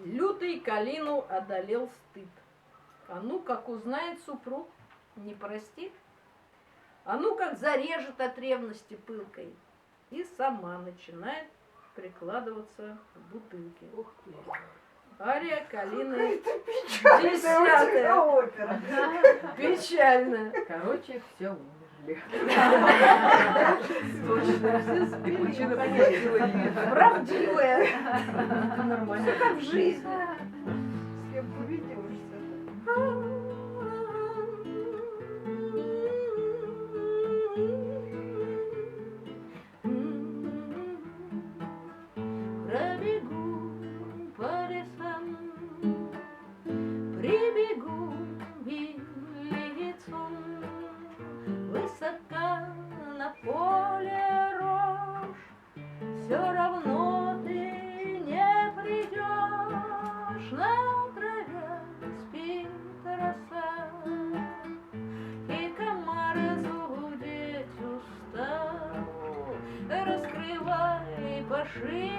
Лютый Калину одолел стыд. А ну, как узнает супруг, не простит. А ну, как зарежет от ревности пылкой. И сама начинает прикладываться к бутылке. Ух ты. Ария Калины Печальная 10-я. опера. Печально. Короче, все умерли. Точно, все И спели. причина Конечно. поглотила их. Правдивая. Нормально. Все как в жизни. С кем поведешься? Пробегу по лесам, прибегу и лицом, высока на поле рожь, все равно ты не придешь, на траве спит роса, и комар зудеть устал, раскрывай пошире